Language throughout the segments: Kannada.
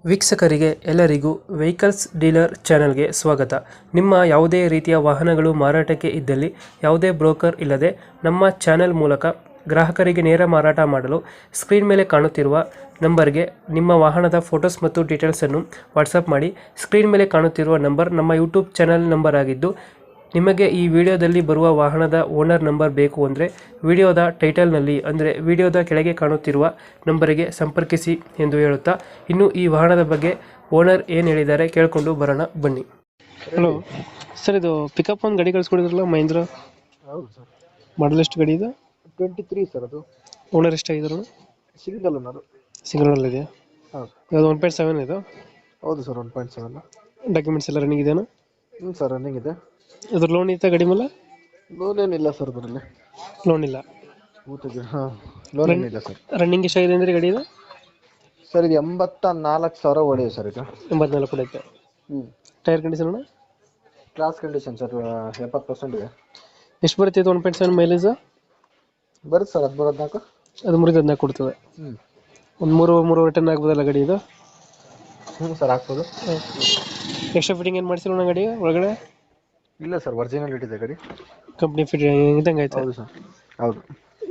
ವೀಕ್ಷಕರಿಗೆ ಎಲ್ಲರಿಗೂ ವೆಹಿಕಲ್ಸ್ ಡೀಲರ್ ಚಾನೆಲ್ಗೆ ಸ್ವಾಗತ. ನಿಮ್ಮ ಯಾವುದೇ ರೀತಿಯ ವಾಹನಗಳು ಮಾರಾಟಕ್ಕೆ ಇದ್ದಲ್ಲಿ ಯಾವುದೇ ಬ್ರೋಕರ್ ಇಲ್ಲದೆ ನಮ್ಮ ಚಾನೆಲ್ ಮೂಲಕ ಗ್ರಾಹಕರಿಗೆ ನೇರ ಮಾರಾಟ ಮಾಡಲು ಸ್ಕ್ರೀನ್ ಮೇಲೆ ಕಾಣುತ್ತಿರುವ ನಂಬರ್ಗೆ ನಿಮ್ಮ ವಾಹನದ ಫೋಟೋಸ್ ಮತ್ತು ಡೀಟೇಲ್ಸನ್ನು ವಾಟ್ಸಪ್ ಮಾಡಿ. ಸ್ಕ್ರೀನ್ ಮೇಲೆ ಕಾಣುತ್ತಿರುವ ನಂಬರ್ ನಮ್ಮ ಯೂಟ್ಯೂಬ್ ಚಾನೆಲ್ ನಂಬರ್ ಆಗಿದ್ದು, ನಿಮಗೆ ಈ ವಿಡಿಯೋದಲ್ಲಿ ಬರುವ ವಾಹನದ ಓನರ್ ನಂಬರ್ ಬೇಕು ಅಂದರೆ ವಿಡಿಯೋದ ಟೈಟಲ್ನಲ್ಲಿ ಅಂದರೆ ವಿಡಿಯೋದ ಕೆಳಗೆ ಕಾಣುತ್ತಿರುವ ನಂಬರಿಗೆ ಸಂಪರ್ಕಿಸಿ ಎಂದು ಹೇಳುತ್ತಾ, ಇನ್ನು ಈ ವಾಹನದ ಬಗ್ಗೆ ಓನರ್ ಏನು ಹೇಳಿದ್ದಾರೆ ಕೇಳಿಕೊಂಡು ಬರೋಣ ಬನ್ನಿ. ಹಲೋ ಸರ್, ಇದು ಪಿಕಪ್ ಒಂದು ಗಾಡಿ ಕಳಿಸ್ಕೊಡಿದ್ರಲ್ಲ ಮಹೇಂದ್ರ, ಹೌದು ಸರ್. ಮಾಡಲ್ ಎಷ್ಟು ಗಾಡಿ ಇದೆ? 23 ಸರ್. ಅದು ಓನರ್ ಎಷ್ಟಾಗಿದ್ರು? Single owner. ಸಿಂಗಲ್ ಓನರ್ ಇದೆಯಾ? ಹೌದು. ಯಾವುದು 1.7 ಇದು? ಹೌದು ಸರ್, 1.7. ಡಾಕ್ಯುಮೆಂಟ್ಸ್ ಎಲ್ಲ ರನ್ನಿಂಗ್ ಇದೆಯಾ? ಹ್ಞೂ ಸರ್, ರನ್ನಿಂಗ್ ಇದೆ. ಇದ್ರ ಲೋನ್ ಇತ್ತಾ ಗಾಡಿ ಮೇಲೆ? ಲೋನ್ ಏನಿಲ್ಲ ಸರ್, ಬರಲಿ ಲೋನ್ ಇಲ್ಲ. ಹಾಂ, ಲೋನ್ ಏನಿಲ್ಲ ಸರ್. ರನ್ನಿಂಗ್ ಎಷ್ಟಾಗಿದೆ ಅಂದರೆ ಗಾಡಿ ಇದು? ಸರ್ ಇದು 84,000 ಓಡಿದೆ ಸರ್. ಇದು 84 ಕೂಡ ಐತೆ. Tyre condition class condition sir, 70% ಇದೆ. ಎಷ್ಟು ಬರುತ್ತೆ ಇದು 1.7 ಮೈಲೇಜ್? ಬರುತ್ತೆ ಸರ್, 14. ಅದು 3-14 ಕೊಡ್ತದೆ. ಒಂದು 3-3.5 ಟನ್ ಆಗ್ಬೋದಲ್ಲ ಗಾಡಿ ಇದು? ಹ್ಞೂ ಸರ್, ಆಗ್ಬೋದು. ಎಕ್ಸ್ಟ್ರಾ ಫಿಟ್ಟಿಂಗ್ ಏನು ಮಾಡಿಸಿರೋಣ ಗಾಡಿ ಒಳಗಡೆ? ಇಲ್ಲ ಸರ್, ಒರಿಜಿನಲ್ ಇದೆ ಗಾಡಿ. ಕಂಪ್ನಿ ಫಿಟ್ಟಿಂಗ್ ಇದ್ದಂಗೆ ಆಯ್ತು. ಹೌದು ಸರ್, ಹೌದು.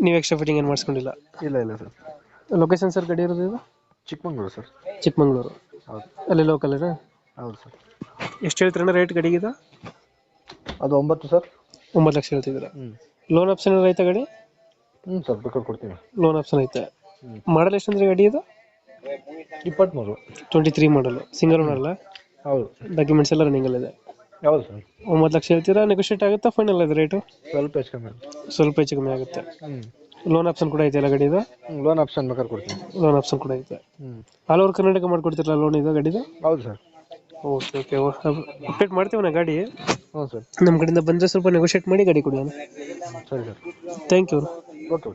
ನೀವು ಎಕ್ಸ್ಟ್ರಾ ಫಿಟ್ಟಿಂಗ್ ಏನು ಮಾಡಿಸ್ಕೊಂಡಿಲ್ಲ? ಇಲ್ಲ ಸರ್. ಲೊಕೇಶನ್ ಸರ್ ಗಾಡಿ ಇರೋದು ಇದು? ಚಿಕ್ಕಮಂಗ್ಳೂರು ಸರ್. ಚಿಕ್ಕಮಂಗ್ಳೂರು. ಹೌದು. ಅಲ್ಲಿ ಲೋಕಲ್ನಾ? ಹೌದು ಸರ್. ಎಷ್ಟು ಹೇಳ್ತೀರಣ್ಣ ರೇಟ್ ಗಾಡಿಗೆ? ಅದು 9 ಸರ್. 9 ಲಕ್ಷ ಹೇಳ್ತಿದ್ದೀರಾ? ಲೋನ್ ಆಪ್ಷನ್ ಏನಾರು ಐತೆ ಗಾಡಿ? ಹ್ಞೂ ಸರ್, ಬೇಕಾದ್ರೆ ಕೊಡ್ತೀನಿ. ಲೋನ್ ಆಪ್ಷನ್ ಐತೆ. ಮಾಡಲ್ ಎಷ್ಟು ಅಂದ್ರೆ ಗಾಡಿ ಇದು? 23. 23 ಮಾಡಲು. ಸಿಂಗಲ್ ಓನರ್ ಅಲ್ಲ? ಹೌದು. ಡಾಕ್ಯುಮೆಂಟ್ಸ್ ಎಲ್ಲ ರನ್ನಿಂಗ್ ಅಲ್ಲಿದೆ? ಹೌದು ಸರ್. 9 ಲಕ್ಷ ಹೇಳ್ತೀರಾ? ನೆಗೋಷಿಯೇಟ್ ಆಗುತ್ತಾ ಫೈನಲ್ ಅದು ರೇಟು? ಸ್ವಲ್ಪ ಹೆಚ್ಚು ಕಮ್ಮಿ. ಸ್ವಲ್ಪ ಹೆಚ್ಚು ಕಮ್ಮಿ ಆಗುತ್ತೆ. ಲೋನ್ ಆಪ್ಷನ್ ಕೂಡ ಐತೆ ಅಲ್ಲ ಗಾಡಿ ಇದು? ಲೋನ್ ಆಪ್ಷನ್ ಬೇಕಾದ್ರೆ ಕೊಡ್ತೀನಿ. ಲೋನ್ ಆಪ್ಷನ್ ಕೂಡ ಐತೆ. ಆಲ್ ಓವರ್ ಕರ್ನಾಟಕ ಮಾಡ್ಕೊಡ್ತಿರಲ್ಲ ಲೋನ್ ಇದು ಗಾಡಿದು? ಹೌದು ಸರ್. ಓಕೆ ಅಪ್ಡೇಟ್ ಮಾಡ್ತೀವಿ ಗಾಡಿ. ಹ್ಞೂ ಸರ್. ನಮ್ಮ ಕಡೆಯಿಂದ ಬಂದರೆ ಸ್ವಲ್ಪ ನೆಗೋಷಿಯೇಟ್ ಮಾಡಿ ಗಾಡಿ ಕೊಡಿ. ಸರಿ ಸರ್. Thank you. ಓಕೆ.